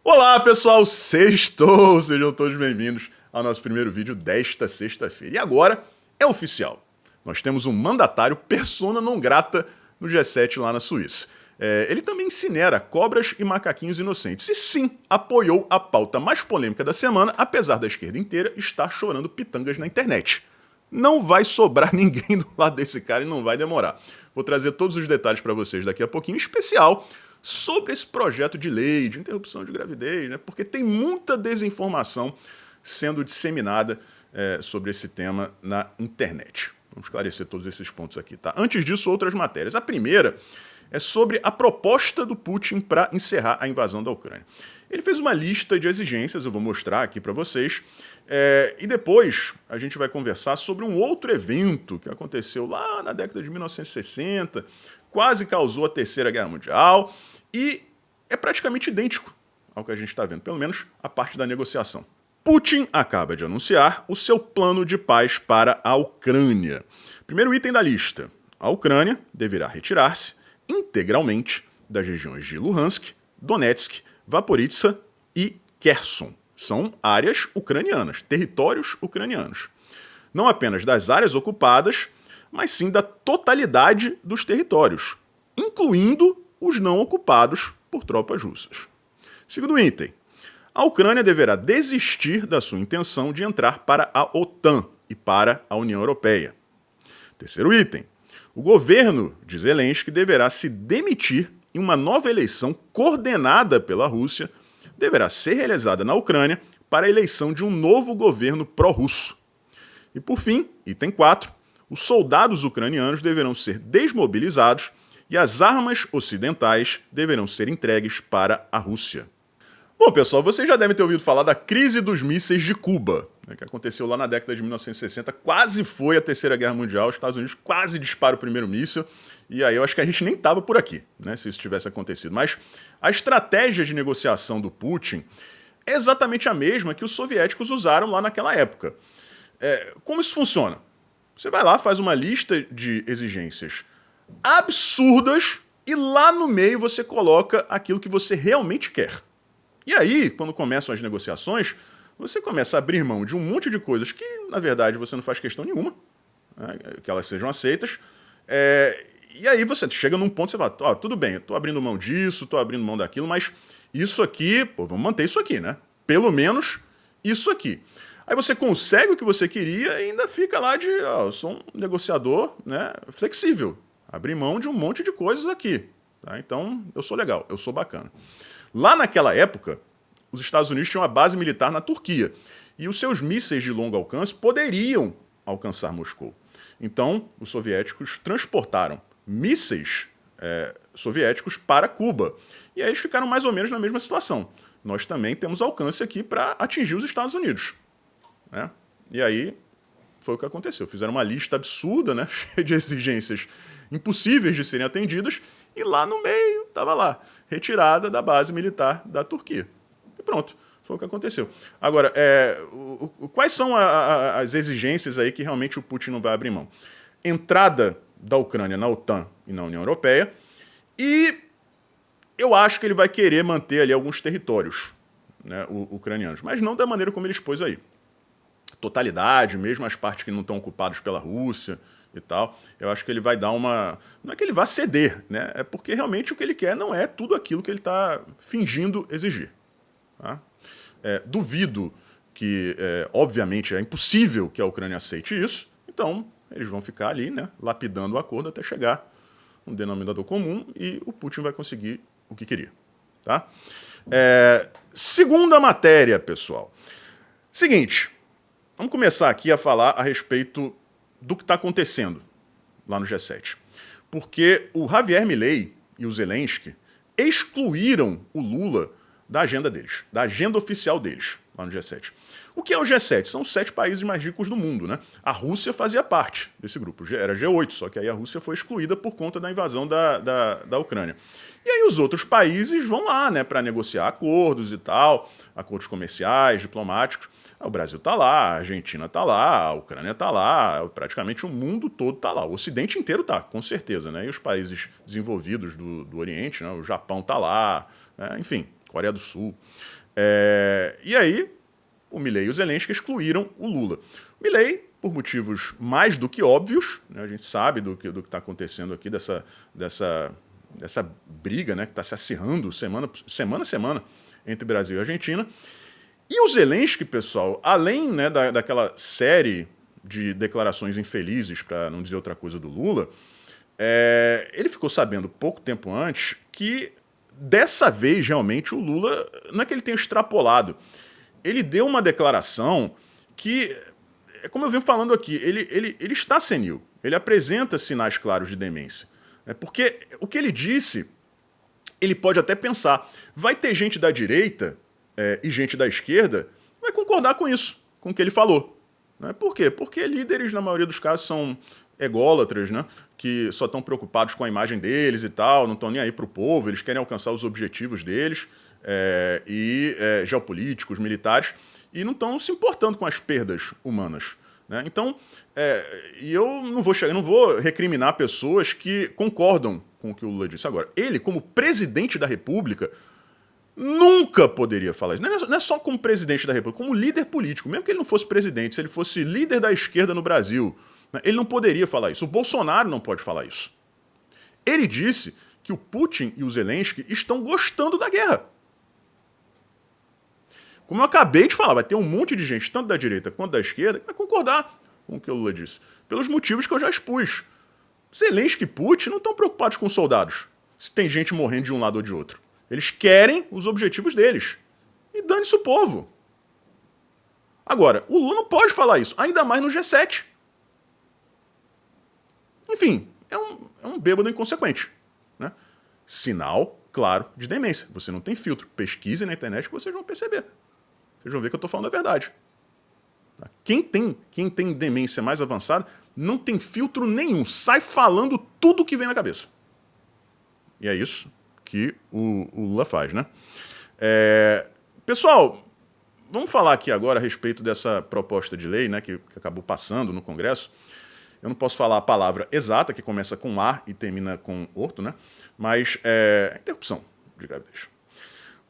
Olá pessoal, sextou! Sejam todos bem-vindos ao nosso primeiro vídeo desta sexta-feira. E agora é oficial, nós temos um mandatário persona non grata no G7 lá na Suíça. Ele também incinera cobras e macaquinhos inocentes e sim, apoiou a pauta mais polêmica da semana, apesar da esquerda inteira estar chorando pitangas na internet. Não vai sobrar ninguém do lado desse cara e não vai demorar. Vou trazer todos os detalhes para vocês daqui a pouquinho, em especial sobre esse projeto de lei de interrupção de gravidez, né? Porque tem muita desinformação sendo disseminada sobre esse tema na internet. Vamos esclarecer todos esses pontos aqui, tá? Antes disso, outras matérias. A primeira é sobre a proposta do Putin para encerrar a invasão da Ucrânia. Ele fez uma lista de exigências, eu vou mostrar aqui para vocês, e depois a gente vai conversar sobre um outro evento que aconteceu lá na década de 1960, quase causou a Terceira Guerra Mundial e é praticamente idêntico ao que a gente está vendo, pelo menos a parte da negociação. Putin acaba de anunciar o seu plano de paz para a Ucrânia. Primeiro item da lista: a Ucrânia deverá retirar-se integralmente das regiões de Luhansk, Donetsk, Zaporizhzhia e Kherson. São áreas ucranianas, territórios ucranianos. Não apenas das áreas ocupadas, mas sim da totalidade dos territórios, incluindo os não ocupados por tropas russas. Segundo item: a Ucrânia deverá desistir da sua intenção de entrar para a OTAN e para a União Europeia. Terceiro item: o governo de Zelensky deverá se demitir e uma nova eleição coordenada pela Rússia deverá ser realizada na Ucrânia para a eleição de um novo governo pró-russo. E por fim, item 4, os soldados ucranianos deverão ser desmobilizados e as armas ocidentais deverão ser entregues para a Rússia. Bom, pessoal, vocês já devem ter ouvido falar da crise dos mísseis de Cuba, né, que aconteceu lá na década de 1960, quase foi a Terceira Guerra Mundial, os Estados Unidos quase disparam o primeiro míssil, e aí eu acho que a gente nem estava por aqui, né, se isso tivesse acontecido. Mas a estratégia de negociação do Putin é exatamente a mesma que os soviéticos usaram lá naquela época. Como isso funciona? Você vai lá, faz uma lista de exigências absurdas e lá no meio você coloca aquilo que você realmente quer. E aí, quando começam as negociações, você começa a abrir mão de um monte de coisas que, na verdade, você não faz questão nenhuma, né, que elas sejam aceitas. E aí você chega num ponto e você fala, tudo bem, eu estou abrindo mão disso, estou abrindo mão daquilo, mas isso aqui, vamos manter isso aqui, né? Pelo menos isso aqui. Aí você consegue o que você queria e ainda fica lá de, eu sou um negociador, né, flexível. Abrir mão de um monte de coisas aqui. Tá? Então, eu sou legal, eu sou bacana. Lá naquela época, os Estados Unidos tinham uma base militar na Turquia. E os seus mísseis de longo alcance poderiam alcançar Moscou. Então, os soviéticos transportaram mísseis soviéticos para Cuba. E aí eles ficaram mais ou menos na mesma situação. Nós também temos alcance aqui para atingir os Estados Unidos. Né? E aí foi o que aconteceu. Fizeram uma lista absurda, né, cheia de exigências impossíveis de serem atendidas, e lá no meio estava lá, retirada da base militar da Turquia. E pronto, foi o que aconteceu. Agora, quais são as exigências aí que realmente o Putin não vai abrir mão? Entrada da Ucrânia na OTAN e na União Europeia, e eu acho que ele vai querer manter ali alguns territórios, né, ucranianos, mas não da maneira como ele expôs aí. Totalidade, mesmo as partes que não estão ocupadas pela Rússia e tal, eu acho que ele vai dar uma... Não é que ele vá ceder, né? É porque realmente o que ele quer não é tudo aquilo que ele está fingindo exigir. Tá? Duvido que, obviamente, é impossível que a Ucrânia aceite isso, então eles vão ficar ali, né, lapidando o acordo até chegar um denominador comum e o Putin vai conseguir o que queria. Tá? Segunda matéria, pessoal. Seguinte, vamos começar aqui a falar a respeito do que está acontecendo lá no G7. Porque o Javier Milei e o Zelensky excluíram o Lula da agenda deles, da agenda oficial deles lá no G7. O que é o G7? São os 7 países mais ricos do mundo, né? A Rússia fazia parte desse grupo, era G8, só que aí a Rússia foi excluída por conta da invasão da Ucrânia. E aí os outros países vão lá, né, para negociar acordos e tal, acordos comerciais, diplomáticos. O Brasil está lá, a Argentina está lá, a Ucrânia está lá, praticamente o mundo todo está lá. O Ocidente inteiro está, com certeza, né? E os países desenvolvidos do Oriente, né? O Japão está lá, né? Enfim, Coreia do Sul. E aí, o Milei e o Zelensky excluíram o Lula. O Milei, por motivos mais do que óbvios, né, a gente sabe do que está acontecendo aqui, dessa briga, né, que está se acirrando semana a semana entre Brasil e Argentina. E o Zelensky, pessoal, além, né, daquela série de declarações infelizes, para não dizer outra coisa, do Lula, ele ficou sabendo pouco tempo antes que dessa vez, realmente, o Lula, não é que ele tenha extrapolado, ele deu uma declaração que, como eu venho falando aqui, ele está senil, ele apresenta sinais claros de demência. Porque o que ele disse, ele pode até pensar, vai ter gente da direita e gente da esquerda que vai concordar com isso, com o que ele falou. Por quê? Porque líderes, na maioria dos casos, são ególatras, né? Que só estão preocupados com a imagem deles e tal, não estão nem aí para o povo, eles querem alcançar os objetivos deles, geopolíticos, militares, e não estão se importando com as perdas humanas. Né? Então, e eu não vou recriminar pessoas que concordam com o que o Lula disse. Agora, ele, como presidente da República, nunca poderia falar isso. Não é só como presidente da República, como líder político. Mesmo que ele não fosse presidente, se ele fosse líder da esquerda no Brasil, né, ele não poderia falar isso. O Bolsonaro não pode falar isso. Ele disse que o Putin e o Zelensky estão gostando da guerra. Como eu acabei de falar, vai ter um monte de gente, tanto da direita quanto da esquerda, que vai concordar com o que o Lula disse. Pelos motivos que eu já expus. Zelensky e Putin não estão preocupados com soldados, se tem gente morrendo de um lado ou de outro. Eles querem os objetivos deles. E dane-se o povo. Agora, o Lula não pode falar isso, ainda mais no G7. Enfim, é um bêbado inconsequente. Né? Sinal, claro, de demência. Você não tem filtro. Pesquise na internet que vocês vão perceber. Vocês vão ver que eu estou falando a verdade. Quem tem demência mais avançada não tem filtro nenhum. Sai falando tudo que vem na cabeça. E é isso que o Lula faz, né? Pessoal, vamos falar aqui agora a respeito dessa proposta de lei, né, que acabou passando no Congresso. Eu não posso falar a palavra exata, que começa com ar e termina com orto, né? Mas interrupção de gravidez.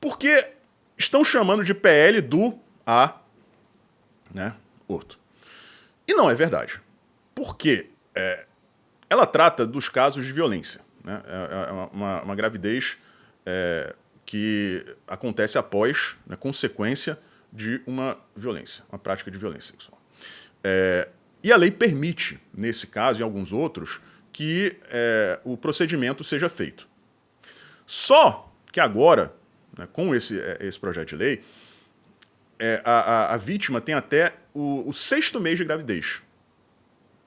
Porque estão chamando de PL do A, né, orto. E não é verdade. Porque ela trata dos casos de violência. Né? Uma gravidez que acontece após, né, consequência de uma violência, uma prática de violência sexual. E a lei permite, nesse caso e em alguns outros, que o procedimento seja feito. Só que agora, né, com esse projeto de lei, a vítima tem até o 6º mês de gravidez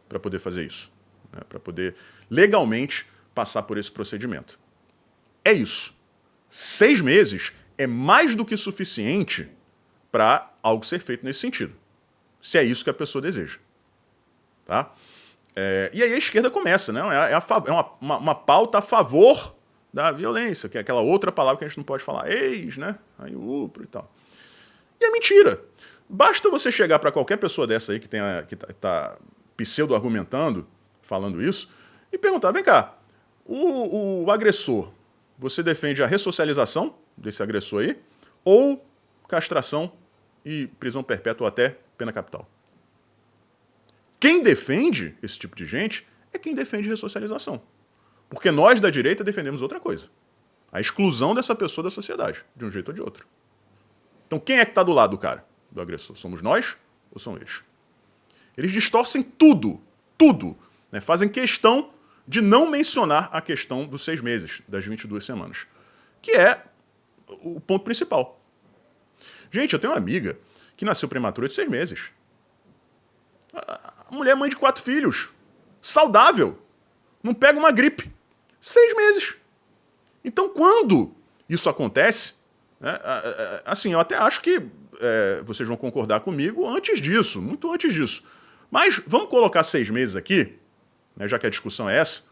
para poder fazer isso, né, para poder legalmente passar por esse procedimento. É isso. 6 meses é mais do que suficiente para algo ser feito nesse sentido, se é isso que a pessoa deseja. Tá? E aí a esquerda começa, né? Uma pauta a favor da violência, que é aquela outra palavra que a gente não pode falar, né? Aí upro e tal. E é mentira. Basta você chegar para qualquer pessoa dessa aí que está pseudo-argumentando, falando isso, e perguntar, vem cá, o agressor, você defende a ressocialização desse agressor aí, ou castração e prisão perpétua ou até pena capital? Quem defende esse tipo de gente é quem defende ressocialização. Porque nós da direita defendemos outra coisa. A exclusão dessa pessoa da sociedade, de um jeito ou de outro. Então quem é que está do lado do cara, do agressor? Somos nós ou são eles? Eles distorcem tudo, né? Fazem questão de não mencionar a questão dos 6 meses, das 22 semanas, que é o ponto principal. Gente, eu tenho uma amiga que nasceu prematura de 6 meses. A mulher é mãe de 4 filhos, saudável, não pega uma gripe. 6 meses. Então, quando isso acontece, né, assim, eu até acho que vocês vão concordar comigo antes disso, muito antes disso. Mas vamos colocar 6 meses aqui, né, já que a discussão é essa.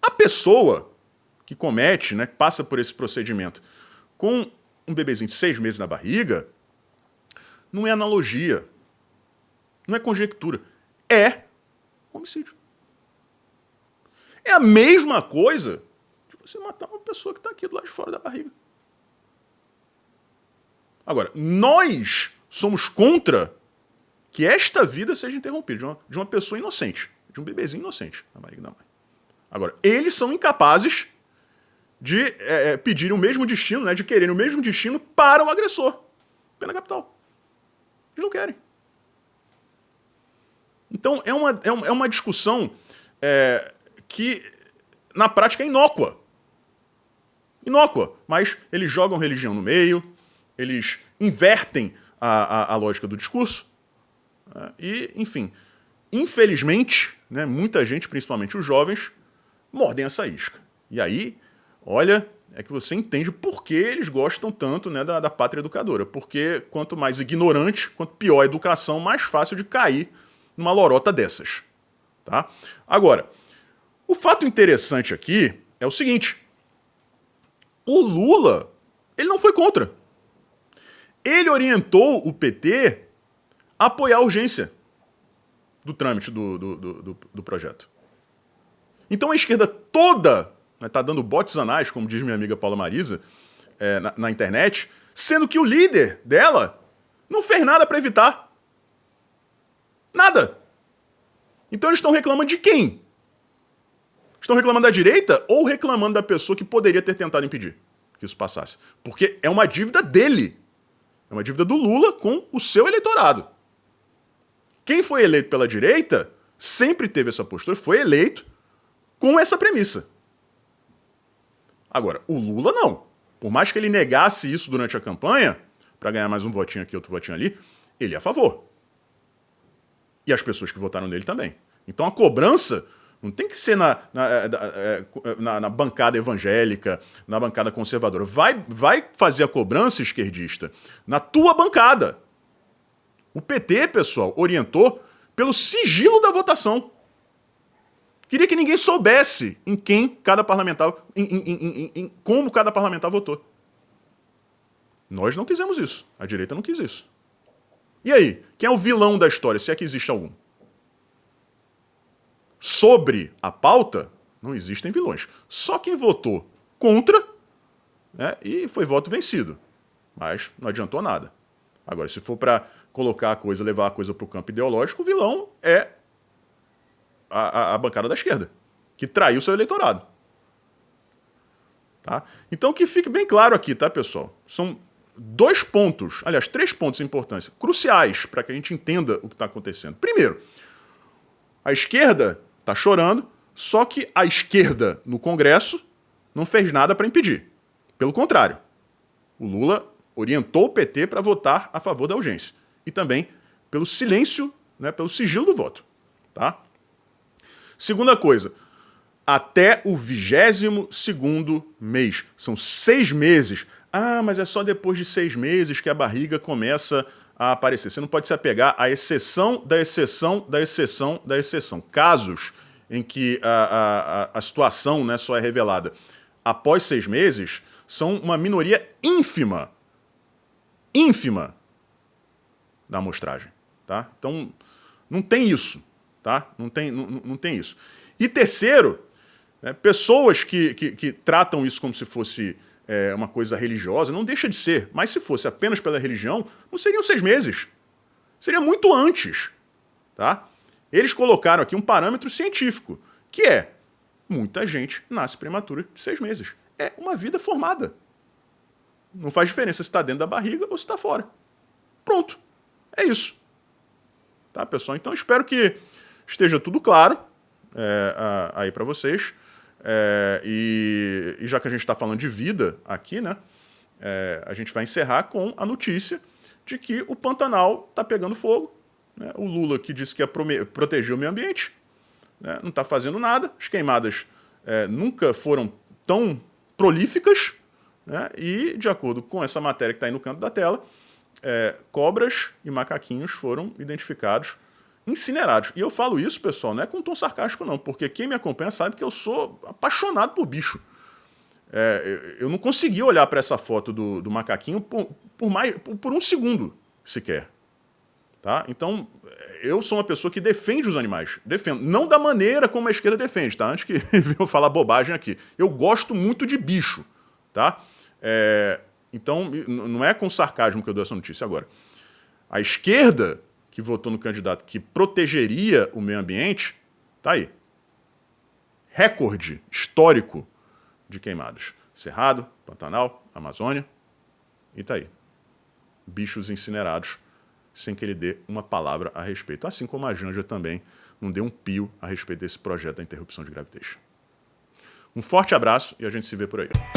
A pessoa que comete, né, que passa por esse procedimento com um bebezinho de 6 meses na barriga, não é analogia, não é conjectura, é homicídio. É a mesma coisa de você matar uma pessoa que está aqui do lado de fora da barriga. Agora, nós somos contra que esta vida seja interrompida de uma pessoa inocente, de um bebezinho inocente na barriga da mãe. Agora, eles são incapazes de pedirem o mesmo destino, né, de quererem o mesmo destino para o agressor. Pena capital. Eles não querem. Então, é uma discussão que, na prática, é inócua. Inócua. Mas eles jogam religião no meio, eles invertem a lógica do discurso. E, enfim, infelizmente, né, muita gente, principalmente os jovens, mordem essa isca. E aí, olha, é que você entende por que eles gostam tanto, né, da pátria educadora. Porque quanto mais ignorante, quanto pior a educação, mais fácil de cair numa lorota dessas. Tá? Agora, o fato interessante aqui é o seguinte. O Lula, ele não foi contra. Ele orientou o PT a apoiar a urgência do trâmite do projeto. Então a esquerda toda está dando botes anais, como diz minha amiga Paula Marisa, na internet, sendo que o líder dela não fez nada para evitar. Nada. Então eles estão reclamando de quem? Estão reclamando da direita ou reclamando da pessoa que poderia ter tentado impedir que isso passasse? Porque é uma dívida dele. É uma dívida do Lula com o seu eleitorado. Quem foi eleito pela direita sempre teve essa postura, foi eleito com essa premissa. Agora, o Lula não. Por mais que ele negasse isso durante a campanha, para ganhar mais um votinho aqui, outro votinho ali, ele é a favor. E as pessoas que votaram nele também. Então a cobrança não tem que ser na bancada evangélica, na bancada conservadora. Vai fazer a cobrança esquerdista na tua bancada. O PT, pessoal, orientou pelo sigilo da votação. Queria que ninguém soubesse em quem cada parlamentar, em como cada parlamentar votou. Nós não quisemos isso. A direita não quis isso. E aí? Quem é o vilão da história, se é que existe algum? Sobre a pauta, não existem vilões. Só quem votou contra, né, e foi voto vencido. Mas não adiantou nada. Agora, se for para colocar a coisa, levar a coisa para o campo ideológico, o vilão é a bancada da esquerda, que traiu seu eleitorado. Tá? Então que fique bem claro aqui, tá, pessoal? São 2 pontos, aliás, 3 pontos importantes, cruciais para que a gente entenda o que está acontecendo. Primeiro, a esquerda está chorando, só que a esquerda no Congresso não fez nada para impedir. Pelo contrário, o Lula orientou o PT para votar a favor da urgência. E também pelo silêncio, né, pelo sigilo do voto. Tá? Segunda coisa, até o 22º mês. São 6 meses. Ah, mas é só depois de 6 meses que a barriga começa a aparecer. Você não pode se apegar à exceção da exceção da exceção da exceção. Casos em que a situação, né, só é revelada após 6 meses são uma minoria ínfima da amostragem. Tá? Então, não tem isso. Tá? Não tem isso. E terceiro, né, pessoas que tratam isso como se fosse uma coisa religiosa, não deixa de ser, mas se fosse apenas pela religião, não seriam 6 meses. Seria muito antes. Tá? Eles colocaram aqui um parâmetro científico, que é muita gente nasce prematura de 6 meses. É uma vida formada. Não faz diferença se está dentro da barriga ou se está fora. Pronto. É isso. Tá, pessoal? Então, espero que esteja tudo claro aí para vocês. E já que a gente está falando de vida aqui, né, a gente vai encerrar com a notícia de que o Pantanal está pegando fogo. Né? O Lula, que disse que ia proteger o meio ambiente, né, não está fazendo nada. As queimadas nunca foram tão prolíficas. Né? E, de acordo com essa matéria que está aí no canto da tela, cobras e macaquinhos foram identificados incinerados. E eu falo isso, pessoal, não é com um tom sarcástico, não, porque quem me acompanha sabe que eu sou apaixonado por bicho. Eu não consegui olhar para essa foto do macaquinho por um segundo sequer. Tá? Então, eu sou uma pessoa que defende os animais. Defendo. Não da maneira como a esquerda defende, tá? Antes que eu falar bobagem aqui. Eu gosto muito de bicho. Tá? Então, não é com sarcasmo que eu dou essa notícia agora. A esquerda, que votou no candidato que protegeria o meio ambiente, tá aí. Recorde histórico de queimadas. Cerrado, Pantanal, Amazônia, e tá aí. Bichos incinerados, sem que ele dê uma palavra a respeito. Assim como a Janja também não deu um pio a respeito desse projeto da interrupção de gravidez. Um forte abraço e a gente se vê por aí.